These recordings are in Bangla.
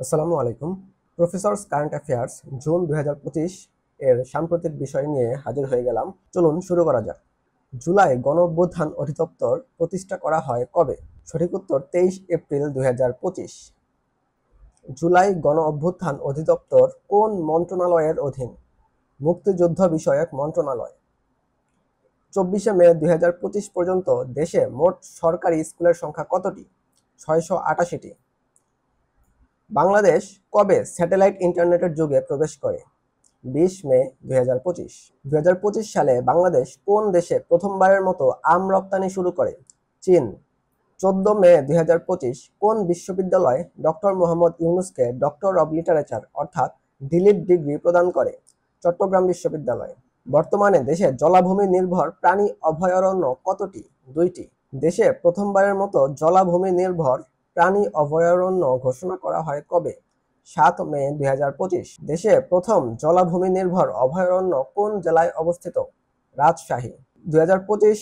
আসসালামু আলাইকুম। প্রফেসরস কারেন্ট অ্যাফেয়ার্স জুন 2025 এর সাম্প্রতিক বিষয় নিয়ে হাজির হয়ে গেলাম। চলুন শুরু করা যাক। জুলাই গণঅভ্যুত্থান অধিদপ্তর প্রতিষ্ঠা করা হয় কবে? সঠিক উত্তর 23 এপ্রিল 2025। জুলাই গণঅভ্যুত্থান অধিদপ্তর কোন মন্ত্রণালয়ের অধীন? মুক্তিযুদ্ধ বিষয়ক মন্ত্রণালয়। 24 মে 2025 পর্যন্ত দেশে মোট সরকারি স্কুলের সংখ্যা কতটি? 688টি। বাংলাদেশ কবে স্যাটেলাইট ইন্টারনেটের যুগে প্রবেশ করে? 20 মে 2025। 2025 সালে বাংলাদেশ কোন দেশে প্রথমবারের মতো আম রপ্তানি শুরু করে? চীন। 14 মে 2025 কোন বিশ্ববিদ্যালয় ডক্টর মোহাম্মদ ইউনূসকে ডক্টর অব লিটারেচার অর্থাৎ ডিলিট ডিগ্রি প্রদান করে? চট্টগ্রাম বিশ্ববিদ্যালয়। বর্তমানে দেশে জলাভূমি নির্ভর প্রাণী অভয়ারণ্য কতটি? 2টি। দেশে প্রথমবারের মতো জলাভূমি নির্ভর প্রাণী অভয়ারণ্য ঘোষণা করা হয় কবে? 7 মে 2025। দেশে প্রথম জলাভূমি নির্ভর অভয়ারণ্য কোন জেলায় অবস্থিত? রাজশাহী। 2025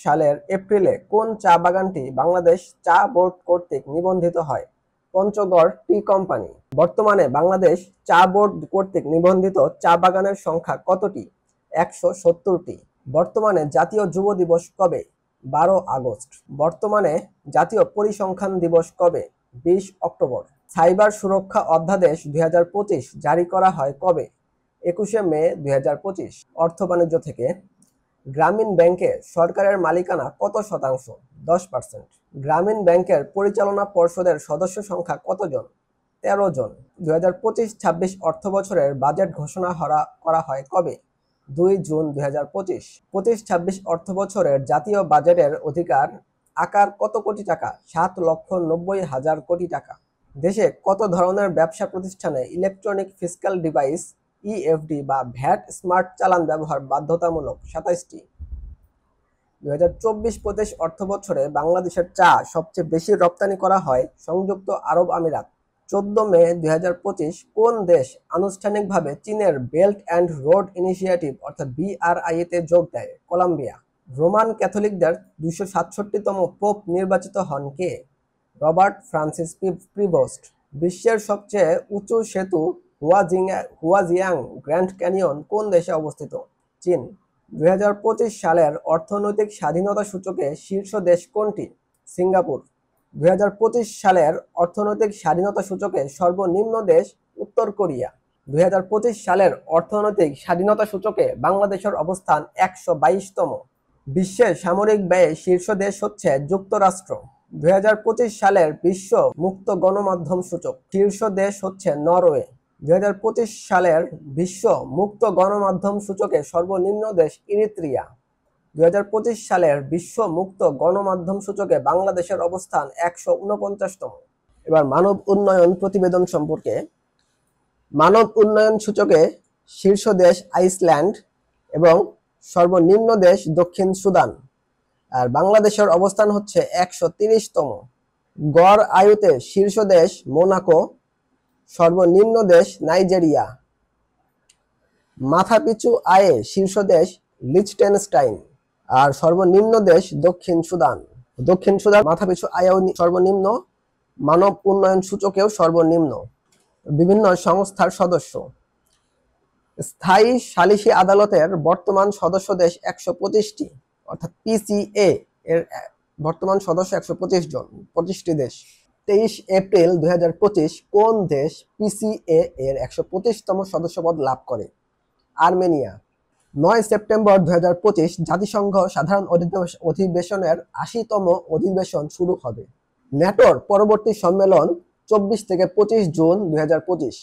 সালের এপ্রিলে কোন চা বাগানটি বাংলাদেশ চা বোর্ড কর্তৃক নিবন্ধিত হয়? পঞ্চগড় টি কোম্পানি। বর্তমানে বাংলাদেশ চা বোর্ড কর্তৃক নিবন্ধিত চা বাগানের সংখ্যা কতটি? 170টি। বর্তমানে জাতীয় যুব দিবস কবে? 12 আগস্ট। বর্তমানে জাতীয় পরিসংখ্যান দিবস কবে? 20 অক্টোবর। সাইবার সুরক্ষা অধ্যাদেশ 2025 জারি করা হয় কবে? 21 মে 2025। অর্থ বাণিজ্য থেকে গ্রামীণ ব্যাংকে সরকারের মালিকানা কত শতাংশ? 10%। গ্রামীণ ব্যাংকের পরিচালনা পর্ষদের সদস্য সংখ্যা কতজন? 13 জন। 2025-26 অর্থ বছরের বাজেট ঘোষণা করা হয় কবে? 2 জুন 2025। 25-26 অর্থ বছরের জাতীয় বাজেটের অধিকার আকার কত কোটি টাকা? 7,90,000 কোটি টাকা। দেশে কত ধরনের ব্যবসা প্রতিষ্ঠানে ইলেকট্রনিক ফিস্ক্যাল ডিভাইস ইএফডি বা ভ্যাট স্মার্ট চালান ব্যবহার বাধ্যতামূলক? 27টি। 2024-25 অর্থ বছরে বাংলাদেশের চা সবচেয়ে বেশি রপ্তানি করা হয় সংযুক্ত আরব আমিরাত। 14 মে 2025 কোন দেশ আনুষ্ঠানিকভাবে চীনের বেল্ট অ্যান্ড রোড ইনিশিয়েটিভ অর্থাৎ BRI-তে যোগ দেয়? কলম্বিয়া। রোমান ক্যাথলিকদের 267তম পোপ নির্বাচিত হন কে? Robert Francis Prevost. বিশ্বের সবচেয়ে উঁচু সেতু হুয়াজিয়াং গ্র্যান্ড ক্যানিয়ন কোন দেশে অবস্থিত? চীন। 2025 সালের অর্থনৈতিক স্বাধীনতা সূচকে শীর্ষ দেশ কোনটি? সিঙ্গাপুর। 2025 সালের অর্থনৈতিক স্বাধীনতা সূচকে সর্বনিম্ন দেশ উত্তর কোরিয়া। 2025 সালের অর্থনৈতিক স্বাধীনতা সূচকে বাংলাদেশের অবস্থান 122তম। বিশ্বের সামরিক ব্যয়ে শীর্ষ দেশ হচ্ছে যুক্তরাষ্ট্র। 2025 সালের বিশ্ব মুক্ত গণমাধ্যম সূচক শীর্ষ দেশ হচ্ছে নরওয়ে। 2025 সালের বিশ্ব মুক্ত গণমাধ্যম সূচকে সর্বনিম্ন দেশ ইরিত্রিয়া। 2025 সালের বিশ্ব মুক্ত গণমাধ্যম সূচকে বাংলাদেশের অবস্থান 149তম। এবার মানব উন্নয়ন প্রতিবেদন সম্পর্কে। মানব উন্নয়ন সূচকে শীর্ষ দেশ আইসল্যান্ড এবং সর্বনিম্ন দেশ দক্ষিণ সুদান। আর বাংলাদেশের অবস্থান হচ্ছে 130তম। গড় আয়ুতে শীর্ষ দেশ মোনাকো, সর্বনিম্ন দেশ নাইজেরিয়া। মাথাপিছু আয়ে শীর্ষ দেশ লিচটেনস্টাইন আর সর্বনিম্ন দেশ দক্ষিণ সুদান। দক্ষিণ সুদান মাথাপিছু আয়েও সর্বনিম্ন, মানব উন্নয়ন সূচকেও সর্বনিম্ন। বিভিন্ন সংস্থার সদস্য। স্থায়ী সালিসি আদালতের বর্তমান সদস্য দেশ 125টি অর্থাৎ PCA এর বর্তমান সদস্য 125টি দেশ। 23 এপ্রিল 2025 কোন দেশ PCA এর 125তম সদস্যপদ লাভ করে? আর্মেনিয়া। 9 সেপ্টেম্বর 2025 জাতিসংঘ সাধারণ অধিবেশনের 80তম অধিবেশন শুরু হবে। ন্যাটোর পরবর্তী সম্মেলন 24 থেকে 25 জুন 2025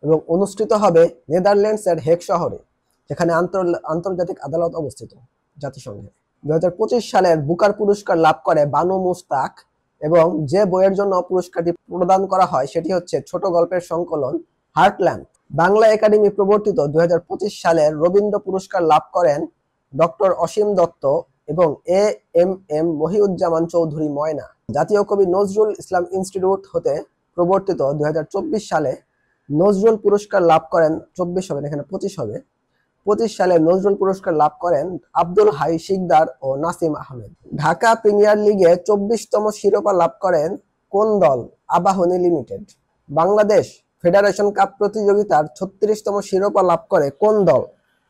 এবং অনুষ্ঠিত হবে নেদারল্যান্ডসের হেগ শহরে, যেখানে আন্তর্জাতিক আদালত অবস্থিত জাতিসংঘের। 2025 সালের বুকার পুরস্কার লাভ করে বানু মুস্তাক এবং যে বইয়ের জন্য পুরস্কারটি প্রদান করা হয় সেটি হচ্ছে ছোট গল্পের সংকলন হার্টল্যান্ড। বাংলা একাডেমি প্রবর্তিত 2025 সালের রবীন্দ্র পুরস্কার লাভ করেন ডক্টর অসীম দত্ত এবং AM মহিউজ্জামান চৌধুরী ময়না। জাতীয় কবি নজরুল ইসলাম ইনস্টিটিউট হতে প্রবর্তিত 2024 সালে নজরুল পুরস্কার লাভ করেন 24 হবে, এখানে 25 হবে। 25 সালে নজরুল পুরস্কার লাভ করেন আব্দুল হাই শিকদার ও নাসিম আহমেদ। ঢাকা প্রিমিয়ার লিগে 24তম শিরোপা লাভ করেন কোন দল? Abahani limited. Bangladesh federation cup প্রতিযোগিতার 36তম শিরোপা লাভ করে কোন দল?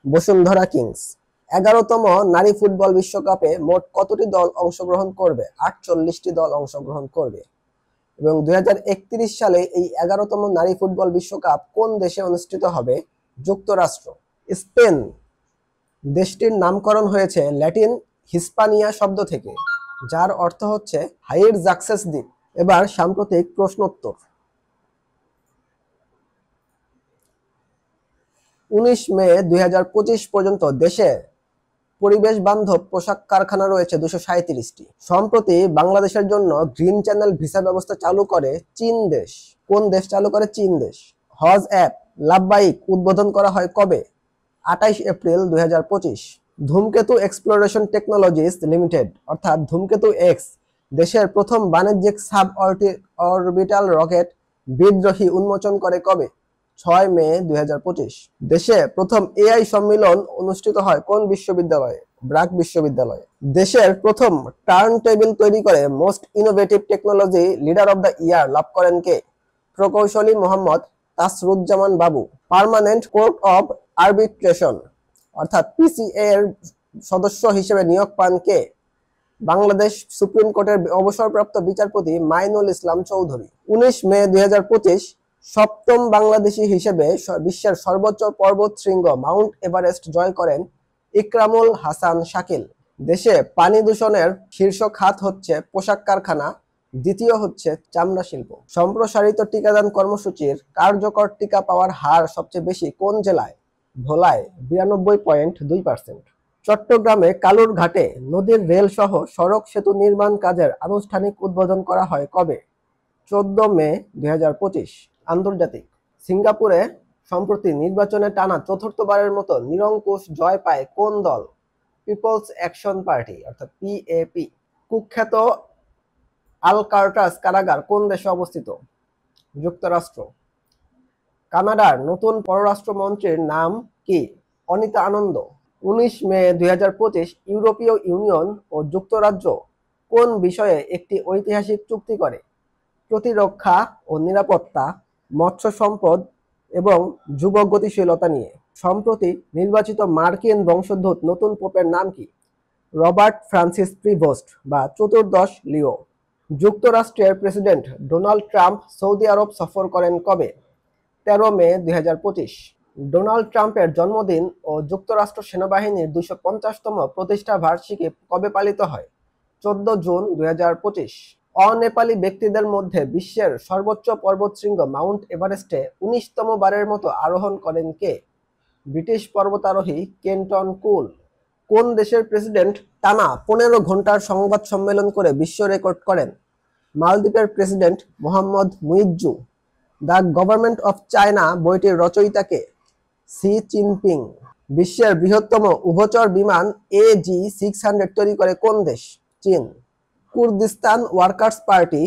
বসুন্ধরা কিংস। 11তম নারী ফুটবল বিশ্বকাপে মোট কতটি দল অংশগ্রহণ করবে? 48টি দল অংশগ্রহণ করবে। এবং 2031 সালে এই 11তম নারী ফুটবল বিশ্বকাপ কোন দেশে অনুষ্ঠিত হবে? যুক্তরাষ্ট্র। স্পেন দেশটির নামকরণ হয়েছে ল্যাটিন হিস্পানিয়া শব্দ থেকে, যার অর্থ হচ্ছে হাইর জাকসেস দ্বীপ। এবার সাম্প্রতিক প্রশ্নোত্তর। 19 মে 2025 পর্যন্ত দেশে পরিবেশ বান্ধব পোশাক কারখানা রয়েছে 237টি। সম্প্রতি বাংলাদেশের জন্য গ্রিন চ্যানেল ভিসা ব্যবস্থা চালু করে চীন দেশ। কোন দেশ চালু করে? চীন দেশ। হজ অ্যাপ লাভবাহিক উদ্বোধন করা হয় কবে? 28 এপ্রিল 2025। ধূমকেতু এক্সপ্লোরেশন টেকনোলজিস লিমিটেড অর্থাৎ ধূমকেতু এক্স দেশের প্রথম বাণিজ্যিক সাব অরবিটাল রকেট বিদ্রোহী উন্মোচন করে কবে? 6 মে 2025। দেশে প্রথম এআই সম্মেলন অনুষ্ঠিত হয় কোন বিশ্ববিদ্যালয়ে? ব্র্যাক বিশ্ববিদ্যালয়ে। দেশের প্রথম টার্ন টেবিল তৈরি করে most innovative technology leader of the year লাভ করেন কে? প্রকৌশলী Mohammad Tasruzzaman Babu. Permanent court of arbitration অর্থাৎ পিসিএ এর সদস্য হিসেবে নিয়োগ পান কে? বাংলাদেশ সুপ্রিম কোর্টের অবসরপ্রাপ্ত বিচারপতি মাইনুল ইসলাম চৌধুরী। 19 মে 2025 সপ্তম বাংলাদেশী হিসেবে বিশ্বের সর্বোচ্চ পর্বত শৃঙ্গ মাউন্ট এভারেস্ট জয় করেন ইকরামুল হাসান শাকিল। দেশে পানি দূষণের শীর্ষ খাত হচ্ছে পোশাক কারখানা, দ্বিতীয় হচ্ছে চামড়া শিল্প। সম্প্রসারিত টিকাদান কর্মসূচির কার্যকর টিকা পাওয়ার হার সবচেয়ে বেশি কোন জেলায়? ভোলায় 92.2%। চট্টগ্রামে কালুর ঘাটে নদীর রেল সহ সড়ক সেতু নির্মাণ কাজের আনুষ্ঠানিক উদ্বোধন করা হয় কবে? 14 মে 2025। আন্তর্জাতিক। সিঙ্গাপুরে সম্প্রতি নির্বাচনে টানা চতুর্থবারের মতো নিরঙ্কুশ জয় পায় কোন দল? পিপলস অ্যাকশন পার্টি অর্থাৎ পিএপি। কুখ্যাত আলকার্টাস কারাগার কোন দেশে অবস্থিত? যুক্তরাষ্ট্র। কানাডার নতুন পররাষ্ট্রমন্ত্রীর নাম কি? অনিতা আনন্দ। 19 মে 2025 ইউরোপীয় ইউনিয়ন ও যুক্তরাজ্য কোন বিষয়ে একটি ঐতিহাসিক চুক্তি করে? প্রতিরক্ষা ও নিরাপত্তা, মৎস্য সম্পদ এবং যুব গতিশীলতা নিয়ে। সম্প্রতি নির্বাচিত মার্কিন বংশোদ্ভূত নতুন পোপের নাম কি? রবার্ট ফ্রান্সিস প্রিভোস্ট বা চতুর্দশ লিও। যুক্তরাষ্ট্রের প্রেসিডেন্ট ডোনাল্ড ট্রাম্প সৌদি আরব সফর করেন কবে? 13 মে 2025। ডোনাল্ড ট্রাম্পের জন্মদিন ও যুক্তরাষ্ট্র সেনাবাহিনীর 250তম প্রতিষ্ঠা বার্ষিকী কবে পালিত হয়? 14 জুন 2025। অনেপালি ব্যক্তিদের মধ্যে বিশ্বের সর্বোচ্চ পর্বতশৃঙ্গ মাউন্ট এভারেস্টে 19তম বারের মতো আরোহণ করেন কে? ব্রিটিশ পর্বতারোহী কেন্টন কুল। কোন দেশের প্রেসিডেন্ট টানা 15 ঘন্টার সংবাদ সম্মেলন করে বিশ্ব রেকর্ড করেন? মালদ্বীপের president Mohammad Muizzu. The government of China বইটির রচয়িতা কে? C Jinping. বিশ্বের বৃহত্তম উভচর বিমান AG-600 তৈরি করে কোন দেশ? চীন। কুর্দিস্তান ওয়ার্কার্স পার্টি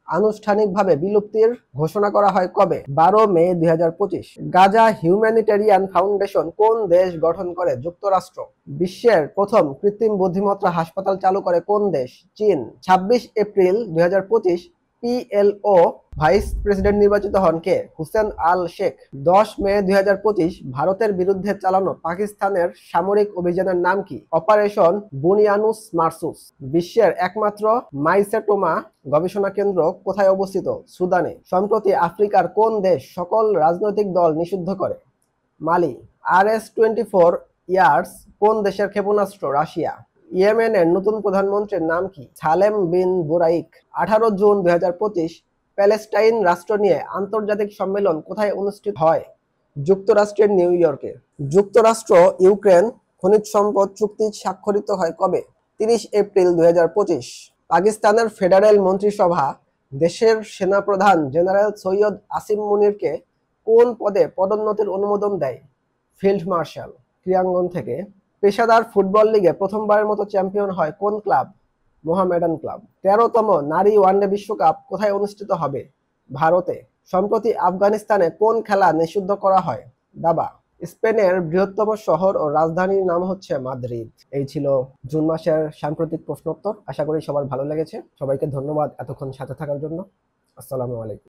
আনুষ্ঠানিকভাবে বিলুপ্তির ঘোষণা করা হয় কবে? 12 মে 2025। গাজা হিউম্যানিটেরিয়ান ফাউন্ডেশন কোন দেশ গঠন করে? যুক্তরাষ্ট্র। বিশ্বের প্রথম কৃত্রিম বুদ্ধিমত্তা হাসপাতাল চালু করে কোন দেশ? চীন। 26 এপ্রিল 2025 PLO ভাইস প্রেসিডেন্ট নির্বাচিত হন কে? হুসেন আল শেখ। 10 মে 2025 ভারতের বিরুদ্ধে চালানো পাকিস্তানের সামরিক অভিযানের নাম কি? অপারেশন বুনিয়ানুস মার্সুস। বিশ্বের একমাত্র মাইসেটোমা গবেষণা কেন্দ্র কোথায় অবস্থিত? সুদানে। সম্প্রতি আফ্রিকার কোন দেশ সকল রাজনৈতিক দল নিষিদ্ধ করে? মালি। RS-24 ইয়ার্স কোন দেশের ক্ষেপণাস্ত্র? রাশিয়া। ইয়েমেনের নতুন প্রধানমন্ত্রীর নাম কি? সালেম বিন বুরাইক। 18 জুন 2025 প্যালেস্টাইন রাষ্ট্র নিয়ে আন্তর্জাতিক সম্মেলন কোথায় অনুষ্ঠিত হয়? যুক্তরাষ্ট্রের নিউ ইয়র্কে। যুক্তরাষ্ট্র ইউক্রেন খনিজ সম্পদ চুক্তি স্বাক্ষরিত হয় কবে? 30 এপ্রিল 2025। পাকিস্তানের ফেডারেল মন্ত্রিসভা দেশের সেনাপ্রধান জেনারেল সৈয়দ আসিম মুনিরকে কোন পদে পদোন্নতির অনুমোদন দেয়? Field marshal. ক্রীড়াঙ্গন থেকে। পেশাদার ফুটবল লিগে প্রথমবারের মতো চ্যাম্পিয়ন হয় কোন ক্লাব? মোহামেডান ক্লাব। 13তম নারী ওয়ানডে বিশ্বকাপ কোথায় অনুষ্ঠিত হবে? ভারতে। সম্প্রতি আফগানিস্তানে কোন খেলা নিষিদ্ধ করা হয়? দাবা। স্পেনের বৃহত্তম শহর ও রাজধানীর নাম হচ্ছে মাদ্রিদ। এই ছিল জুন মাসের সাম্প্রতিক প্রশ্নোত্তর। আশা করি সবার ভালো লেগেছে। সবাইকে ধন্যবাদ এতক্ষণ সাথে থাকার জন্য। আসসালামু আলাইকুম।